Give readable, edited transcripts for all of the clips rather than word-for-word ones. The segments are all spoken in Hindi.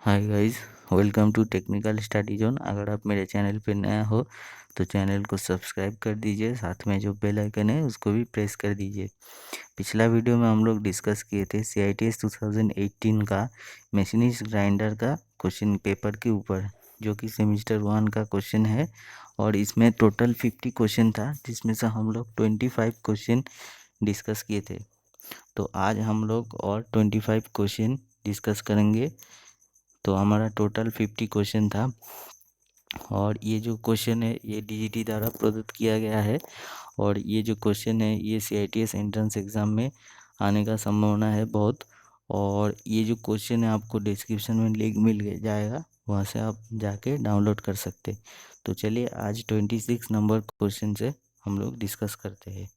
Hi guys, welcome to technical study zone. अगर आप मेरे चैनल पे नया हो तो चैनल को सब्सक्राइब कर दीजिए, साथ में जो बेल आइकन है उसको भी प्रेस कर दीजिए। पिछला वीडियो में हम लोग डिस्कस किए थे CITS 2018 का मशीनिस्ट ग्राइंडर का क्वेश्चन पेपर के ऊपर, जो कि सेमिस्टर 1 का क्वेश्चन है। और इसमें टोटल 50 क्वेश्चन था, जिसमें से हम लोग 25 क्वेश्चन डिस्कस किए थे। तो आज हम लोग और 25 क्वेश्चन डिस्कस करेंगे। तो हमारा टोटल 50 क्वेश्चन था। और ये जो क्वेश्चन है ये DGT द्वारा प्रदत्त किया गया है। और ये जो क्वेश्चन है ये CITS एंट्रेंस एग्ज़ाम में आने का संभावना है बहुत। और ये जो क्वेश्चन है आपको डिस्क्रिप्शन में लिंक मिल जाएगा, वहाँ से आप जाके डाउनलोड कर सकते। तो चलिए आज 26 नंबर क्वेश्चन से हम लोग डिस्कस करते हैं।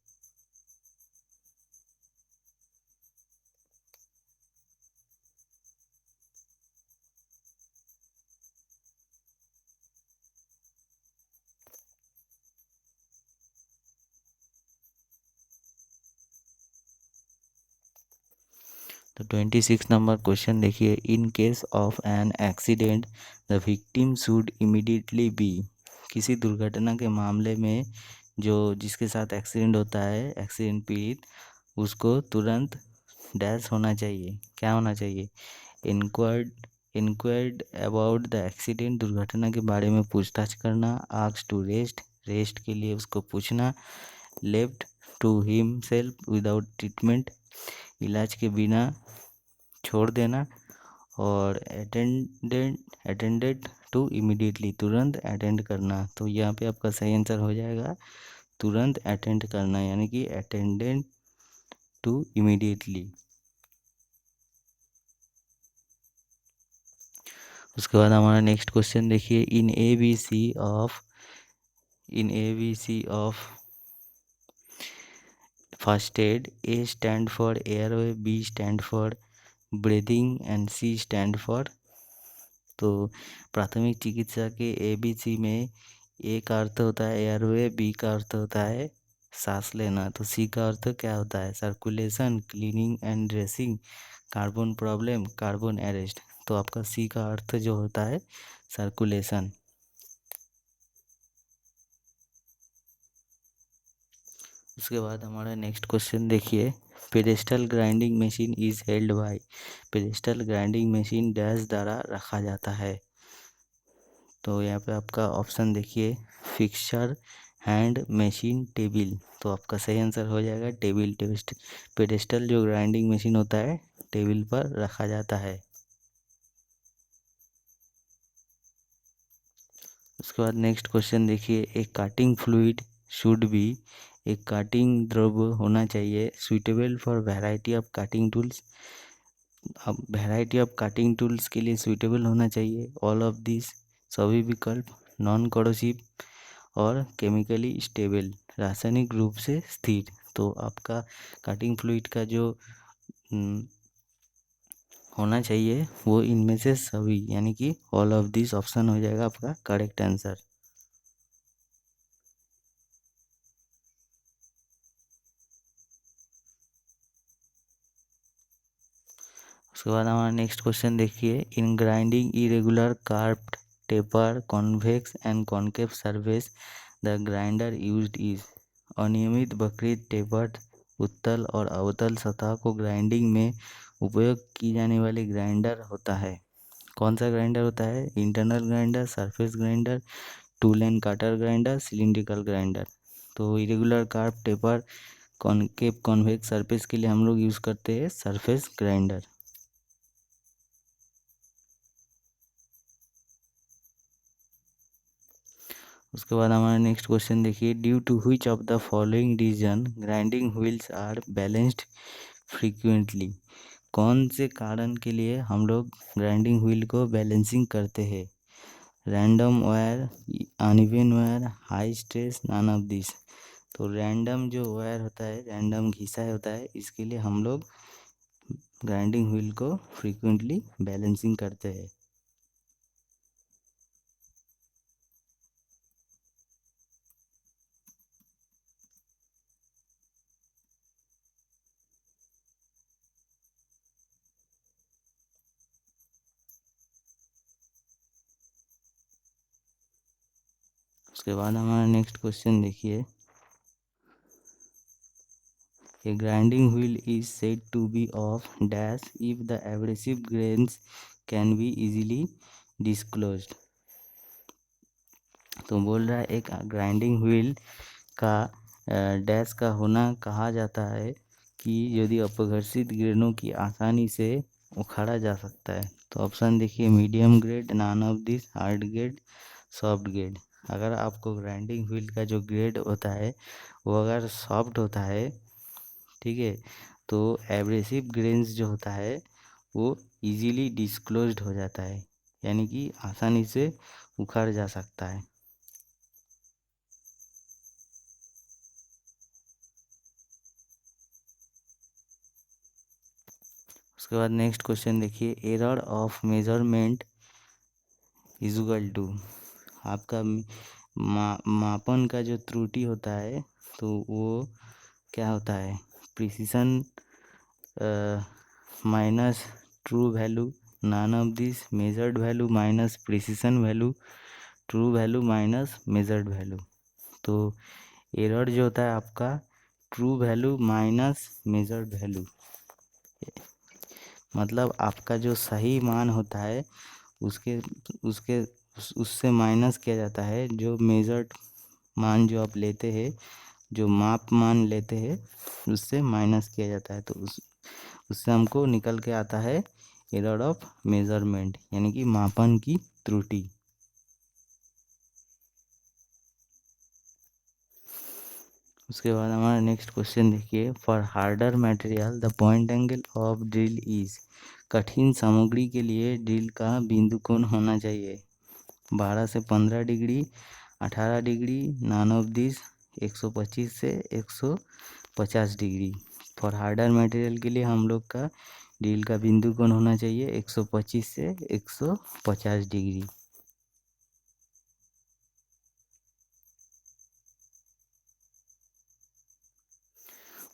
तो 26 नंबर क्वेश्चन देखिए, in case of an accident the victim should immediately be. किसी दुर्घटना के मामले में जो जिसके साथ एक्सीडेंट होता है, एक्सीडेंट पीड़ित, उसको तुरंत डैश होना चाहिए। क्या होना चाहिए? इंक्वायर्ड अबाउट द एक्सीडेंट, दुर्घटना के बारे में पूछताछ करना। आस्क टू रेस्ट, रेस्ट के लिए उसको पूछना। Left to himself without treatment, इलाज के बिना छोड़ देना। और अटेंडेड टू इमीडिएटली, तुरंत अटेंड करना। तो यहाँ पे आपका सही आंसर हो जाएगा तुरंत अटेंड करना, यानी कि अटेंडेड टू इमीडिएटली। उसके बाद हमारा नेक्स्ट क्वेश्चन देखिए, in A B C of first aid, A stand for airway, B stand for breathing and C stand for. तो प्राथमिक चिकित्सा के ABC में ए का अर्थ होता है एयरवे, बी का अर्थ होता है सांस लेना, तो सी का अर्थ क्या होता है? Circulation, cleaning and dressing, carbon problem, carbon arrest. तो आपका सी का अर्थ जो होता है सर्कुलेशन। उसके बाद हमारा नेक्स्ट क्वेश्चन देखिए, pedestal grinding machine is held by. Pedestal grinding machine dash द्वारा रखा जाता है। तो यहाँ पे आपका ऑप्शन देखिए, फिक्सर, हैंड, मशीन, टेबल। तो आपका सही आंसर हो जाएगा टेबल। पेडेस्टल जो ग्राइंडिंग मशीन होता है टेबल पर रखा जाता है। उसके बाद नेक्स्ट क्वेश्चन देखिए, एक काटिंग फ्लूइड शुड बी, एक काटिंग द्रव्य होना चाहिए suitable for variety of cutting tools. अब वैरायटी ऑफ काटिंग टूल्स के लिए सुइटेबल होना चाहिए ऑल ऑफ दिस, सभी विकल्प, नॉन करोसिव और केमिकली स्टेबल, रासायनिक रूप से स्थिर। तो आपका कटिंग फ्लूइड का जो होना चाहिए वो इनमें से सभी, यानी कि ऑल ऑफ दिस ऑप्शन हो जाएगा आपका करेक्ट आंसर। उसके बाद हमारा नेक्स्ट क्वेश्चन देखिए, in grinding irregular curved taper convex and concave surface the grinder used is. अनियमित वक्रित टेपर्ड उत्तल और अवतल सतह को ग्राइंडिंग में उपयोग की जाने वाली ग्राइंडर होता है। कौन सा ग्राइंडर होता है? Internal grinder, surface grinder, tool and cutter grinder, cylindrical grinder. तो irregular curved taper concave convex surface के लिए हम लोग यूज़ करते हैं सरफेस ग्राइंडर। उसके बाद हमारा नेक्स्ट क्वेश्चन देखिए, due to which of the following reason grinding wheels are balanced frequently. कौन से कारण के लिए हम लोग ग्राइंडिंग व्हील को बैलेंसिंग करते हैं? Random wire, uneven wire, high stress, none of this. तो रैंडम जो वायर होता है, रैंडम घिसा होता है, इसके लिए हम लोग ग्राइंडिंग व्हील को फ्रीक्वेंटली बैलेंसिंग करते हैं। उसके बाद हमारा नेक्स्ट क्वेश्चन देखिए, a grinding wheel is said to be of dash if the abrasive grains can be easily disclosed. तो बोल रहा है एक ग्राइंडिंग व्हील का डैश का होना कहा जाता है कि यदि अपघर्षित ग्रेनों की आसानी से उखाड़ा जा सकता है। तो ऑप्शन देखिए, medium grade, none of this, hard grade, soft grade. अगर आपको ग्राइंडिंग व्हील का जो ग्रेड होता है वो अगर सॉफ्ट होता है, ठीक है, तो एब्रेसिव ग्रेन्स जो होता है वो इजीली डिस्क्लोज्ड हो जाता है, यानी कि आसानी से उखाड़ जा सकता है। उसके बाद नेक्स्ट क्वेश्चन देखिए, error of measurement equal to. आपका मापन का जो त्रुटि होता है तो वो क्या होता है, precision minus true value, none of this, measured value minus precision value, true value minus measured value. तो एरर जो होता है आपका true value minus measured value, मतलब आपका जो सही मान होता है उसके उसके उससे माइनस किया जाता है जो मेजर्ड मान जो आप लेते हैं, जो माप मान लेते हैं उससे माइनस किया जाता है। तो उससे हमको निकल के आता है एरर ऑफ मेजरमेंट, यानी कि मापन की त्रुटि। उसके बाद हमारा नेक्स्ट क्वेश्चन देखिए, for harder material the point angle of drill is. कठिन सामग्री के लिए ड्रिल का बिंदु कोण होना चाहिए 12 से 15 degree, 18 degree, none of this, 125 से 150 डिग्री। फॉर हार्डर मटेरियल के लिए हम लोग का ड्रिल का बिंदु कोण होना चाहिए 125 से 150 डिग्री।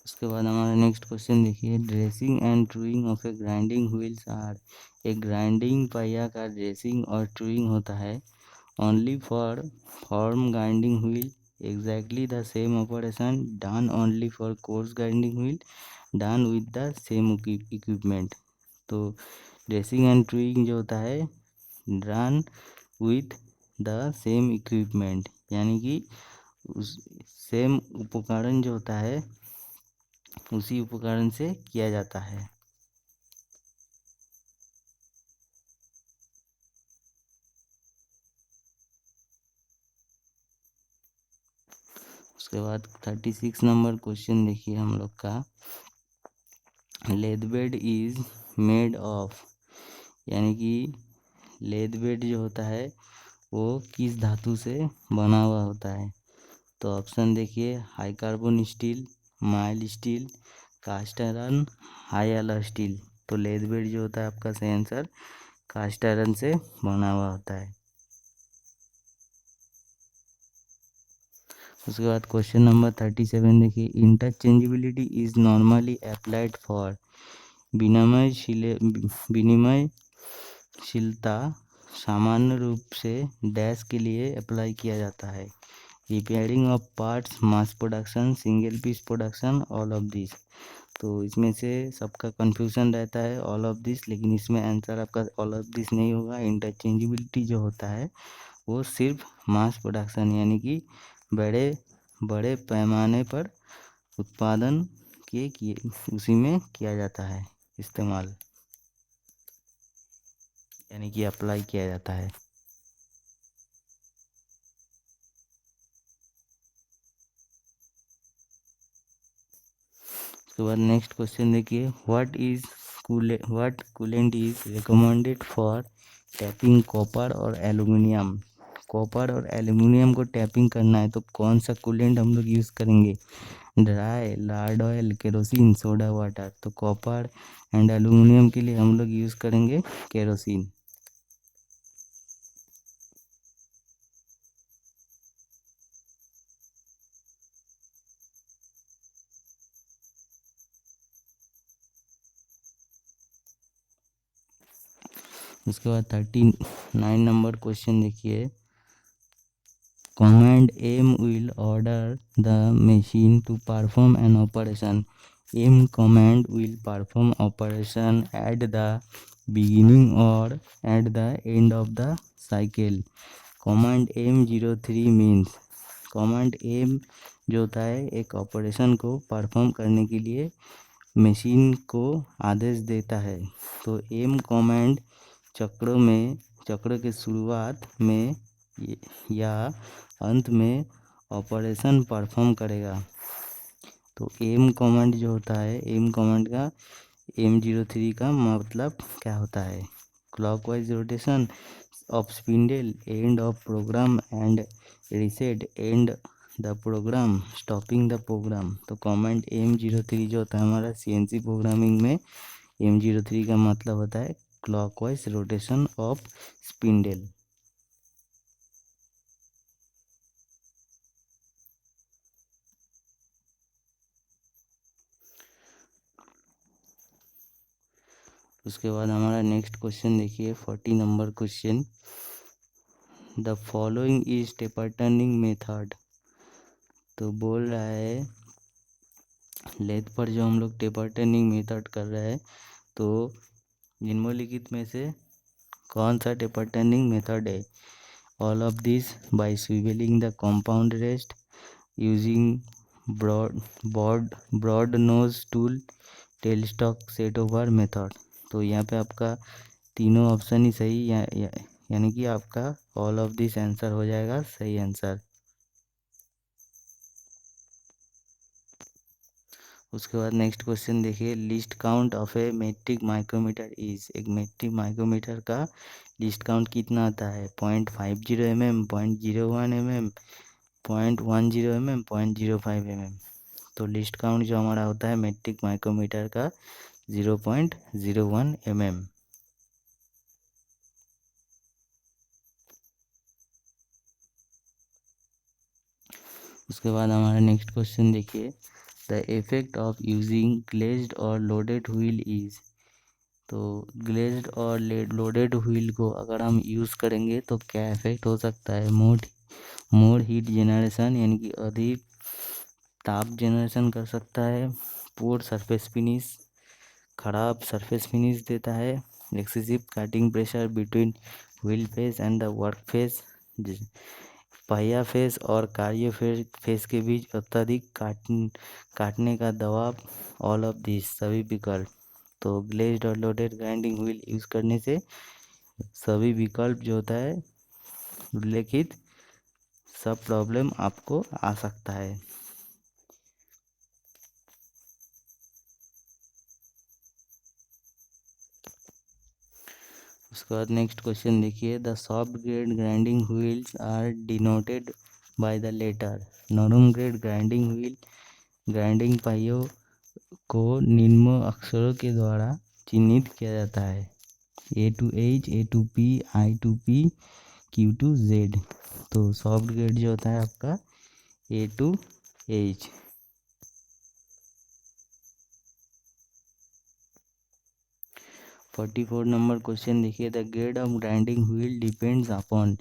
उसके बाद हमारा नेक्स्ट क्वेश्चन देखिए, dressing and truing of a grinding wheels are. एक ग्राइंडिंग पहिया का ड्रेसिंग और ट्रूइंग होता है only for form grinding wheel, exactly the same operation done only for coarse grinding wheel, done with the same equipment. तो ड्रेसिंग एंड ट्रूइंग जो होता है done with the same equipment, यानी कि उस सेम उपकरण जो होता है उसी उपकरण से किया जाता है। उसके बाद 36 नंबर क्वेश्चन देखिए हम लोग का, lathe bed is made of, यानी कि लेद बेड जो होता है वो किस धातु से बना हुआ होता है। तो ऑप्शन देखिए, high carbon steel, mild steel, cast iron, high alloy steel. तो लेद बेड जो होता है आपका सही आंसर कास्ट आयरन से बना हुआ होता है। उसके बाद क्वेश्चन नंबर 37 देखिए, interchangeability is normally applied for. विनिमयशीलता सामान्य रूप से डैश के लिए अप्लाई किया जाता है, repairing of parts, mass production, single piece production, all of this. तो इसमें से सबका कंफ्यूजन रहता है ऑल ऑफ दिस, लेकिन इसमें आंसर आपका ऑल ऑफ दिस नहीं होगा। इंटरचेंजेबिलिटी जो होता है वो सिर्फ मास प्रोडक्शन, यानी कि बड़े बड़े पैमाने पर उत्पादन के किए उसी में किया जाता है इस्तेमाल, यानी कि अप्लाई किया जाता है। उसके बाद नेक्स्ट क्वेश्चन देखिए, what coolant is recommended for tapping copper और एल्यूमिनियम। कॉपर और एल्यूमिनियम को टैपिंग करना है तो कौन सा कूलेंट हम लोग यूज़ करेंगे, dry, Lord oil, kerosene, soda water. तो कॉपर एंड एल्यूमिनियम के लिए हम लोग यूज़ करेंगे केरोसिन। उसके बाद 39 नंबर क्वेश्चन देखिए, Command M will order the machine to perform an operation. M command will perform operation at the beginning or at the end of the cycle. Command M03 means command M जो होता है एक ऑपरेशन को परफॉर्म करने के लिए मशीन को आदेश देता है। तो एम कमांड चक्र के शुरुआत में या अंत में ऑपरेशन परफॉर्म करेगा। तो एम कमांड जो होता है, एम कमांड का M03 का मतलब क्या होता है? Clockwise rotation of spindle, end of program and reset end the program, stopping the program. तो कमांड M03 जो होता है हमारा CNC प्रोग्रामिंग में M03 का मतलब होता है क्लॉकवाइज रोटेशन ऑफ स्पिंडल। उसके बाद हमारा नेक्स्ट क्वेश्चन देखिए 40 number question. The following is taper turning method. तो बोल रहा है लेथ पर जो हम लोग टेपर टर्निंग मेथड कर रहे हैं, तो निम्नलिखित में से कौन सा टेपर टर्निंग मेथड है? All of this by swivelling the compound rest, using broad nose tool, tail stock set over method. तो यहाँ पे आपका तीनों ऑप्शन ही सही, यानी कि आपका ऑल ऑफ दिस आंसर हो जाएगा सही आंसर। उसके बाद नेक्स्ट क्वेश्चन देखिए, least count of a metric micrometer is. एक मेट्रिक माइक्रोमीटर का लिस्ट काउंट कितना आता है? 0.50 mm, 0.01 mm, 0.10 mm, 0.05 mm। तो लिस्ट काउंट जो हमारा होता है मेट्रिक माइक्रोमीटर का 0.01 mm। उसके बाद हमारा नेक्स्ट क्वेश्चन देखिए, the effect of using glazed और लोडेड व्हील इज। तो ग्लेज्ड और लोडेड व्हील को अगर हम यूज़ करेंगे तो क्या इफेक्ट हो सकता है? मोर हीट जनरेशन, यानी कि अधिक ताप जनरेशन कर सकता है। पुअर सरफेस फिनिश, खराब सरफेस फिनिश देता है। Excessive cutting pressure between wheel face and the work face, पहिया फेस और कार्य फेस के बीच अत्यधिक काटने का दबाव। ऑल ऑफ दिस, सभी विकल्प। तो ग्लेज्ड और लोडेड ग्राइंडिंग व्हील यूज़ करने से सभी विकल्प जो होता है उल्लेखित सब प्रॉब्लम आपको आ सकता है। उसके बाद नेक्स्ट क्वेश्चन देखिए, the soft grade grinding wheels are denoted by the letter. नरम ग्रेड ग्राइंडिंग व्हील ग्राइंडिंग पहियों को निम्न अक्षरों के द्वारा चिन्हित किया जाता है। A to H, A to P, I to P, Q to Z। तो सॉफ्ट ग्रेड जो होता है आपका A to H। 44 number question देखिए, the grade of grinding wheel depends upon.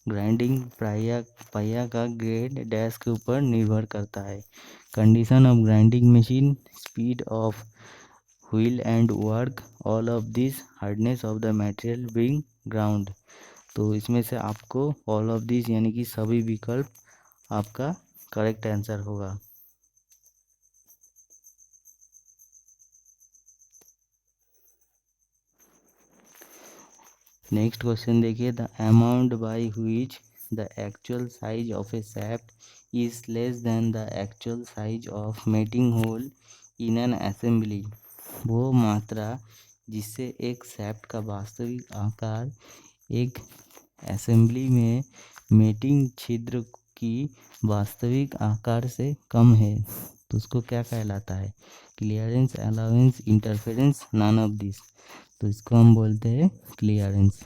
Grinding पहिया का ग्रेड डैश के ऊपर निर्भर करता है। Condition of grinding machine, speed of wheel and work, all of this, hardness of the material being ground. तो इसमें से आपको ऑल ऑफ दिस यानी कि सभी विकल्प आपका करेक्ट आंसर होगा। नेक्स्ट क्वेश्चन देखिए, the amount by which the actual size of a shaft is less than the actual size of mating hole in an assembly. वो मात्रा जिससे एक शाफ्ट का वास्तविक आकार एक असेंबली में मेटिंग छिद्र की वास्तविक आकार से कम है, तो उसको क्या कहलाता है? Clearance, allowance, interference, none of this. तो इसको हम बोलते हैं क्लियरेंस।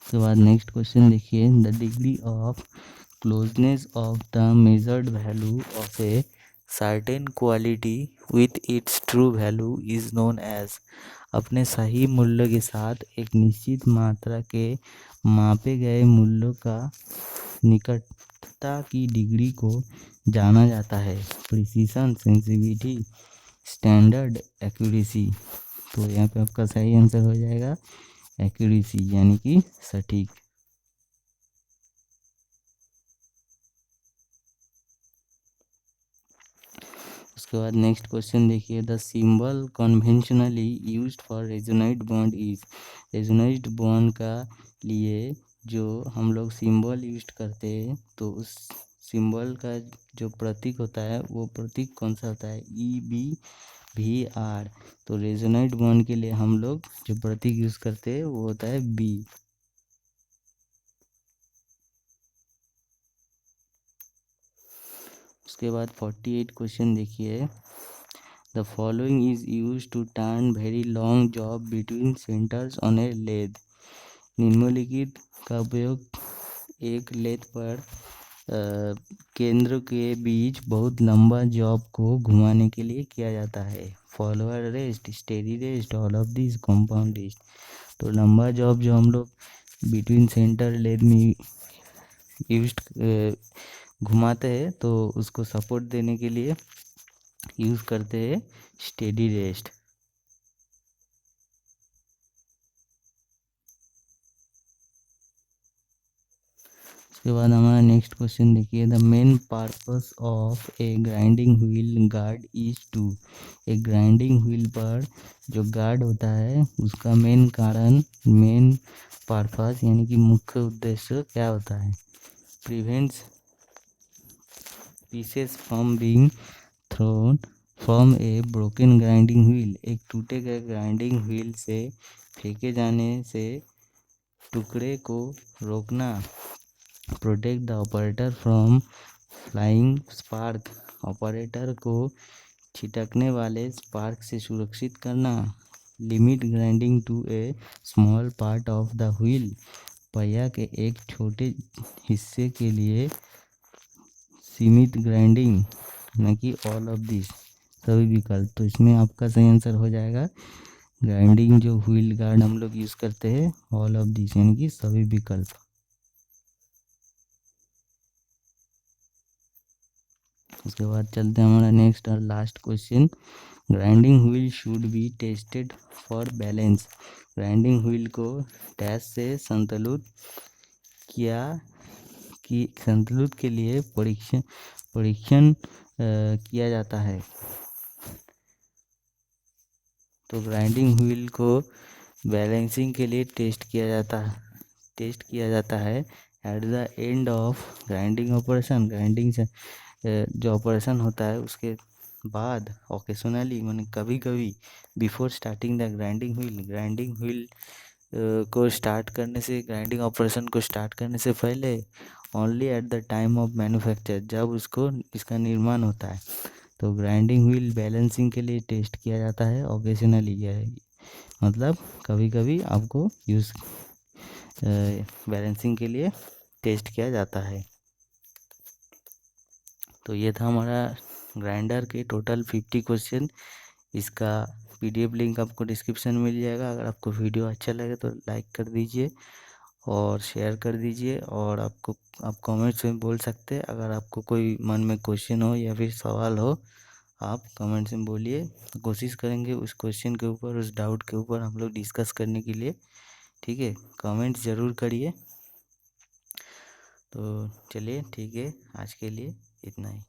उसके बाद नेक्स्ट क्वेश्चन देखिए, the degree of closeness of the measured value of a certain quality with its true value is known as. अपने सही मूल्य के साथ एक निश्चित मात्रा के मापे गए मूल्यों का निकटता की डिग्री को जाना जाता है। Precision, sensitivity, standard, accuracy. तो यहाँ पे आपका सही आंसर हो जाएगा एक्यूरेसी, यानी कि सटीक। उसके बाद नेक्स्ट क्वेश्चन देखिए, the symbol conventionally used for resonate bond is. Resonate bond का लिए जो हम लोग सिंबल यूज करते हैं, तो उस सिंबल का जो प्रतीक होता है वो प्रतीक कौन सा होता है? EB, VR। तो रेजोनेट बॉन्ड के लिए हम लोग जो प्रतीक यूज करते हैं वो होता है B। उसके बाद 48 क्वेश्चन देखिए, the following is use to turn very long job between centres on a lathe. निम्नलिखित का उपयोग एक लेथ पर केंद्र के बीच बहुत लंबा जॉब को घुमाने के लिए किया जाता है। Follower rest, steady rest, all of this, compound rest. तो लंबा जॉब जो हम लोग बिटवीन सेंटर लेथ में यूज घुमाते हैं, तो उसको सपोर्ट देने के लिए यूज करते हैं स्टेडी रेस्ट। उसके बाद हमारा नेक्स्ट क्वेश्चन देखिए, the main purpose of a grinding wheel guard is to. एक ग्राइंडिंग व्हील पर जो गार्ड होता है उसका मेन पर्पस यानी कि मुख्य उद्देश्य क्या होता है? Prevents pieces from being thrown from a broken grinding wheel. एक टूटे गए ग्राइंडिंग व्हील से फेंके जाने से टुकड़े को रोकना। Protect the operator from flying spark. Operator को छिटकने वाले स्पार्क से सुरक्षित करना। Limit grinding to a small part of the wheel. पहिया के एक छोटे हिस्से के लिए सीमित ग्राइंडिंग, न कि ऑल ऑफ दिस, सभी विकल्प। तो इसमें आपका सही आंसर हो जाएगा ग्राइंडिंग जो व्हील गार्ड हम लोग यूज करते हैं, ऑल ऑफ दिस यानी कि सभी विकल्प। उसके बाद चलते हैं हमारा नेक्स्ट और last question, grinding wheel should be tested for balance. Grinding wheel को टेस्ट से संतुलित के लिए परीक्षण किया जाता है। तो ग्राइंडिंग व्हील को बैलेंसिंग के लिए टेस्ट किया जाता है at the end of grinding operation. Grinding से जो ऑपरेशन होता है उसके बाद ओकेशनली, मैंने कभी कभी, before starting the grinding wheel को स्टार्ट करने से, ग्राइंडिंग ऑपरेशन को स्टार्ट करने से पहले, only at the time of manufacture, जब इसका निर्माण होता है, तो ग्राइंडिंग व्हील बैलेंसिंग के लिए टेस्ट किया जाता है ओकेशनली। मतलब कभी कभी आपको यूज़ बैलेंसिंग के लिए टेस्ट किया जाता है। तो ये था हमारा ग्राइंडर के टोटल 50 क्वेश्चन। इसका PDF लिंक आपको डिस्क्रिप्शन में मिल जाएगा। अगर आपको वीडियो अच्छा लगे तो लाइक कर दीजिए और शेयर कर दीजिए, और आप कमेंट्स में बोल सकते हैं। अगर आपको कोई मन में क्वेश्चन हो या फिर सवाल हो, आप कमेंट्स में बोलिए, तो कोशिश करेंगे उस क्वेश्चन के ऊपर, उस डाउट के ऊपर हम लोग डिस्कस करने के लिए। ठीक है, कमेंट्स ज़रूर करिए। तो चलिए, ठीक है, आज के लिए इतना ही।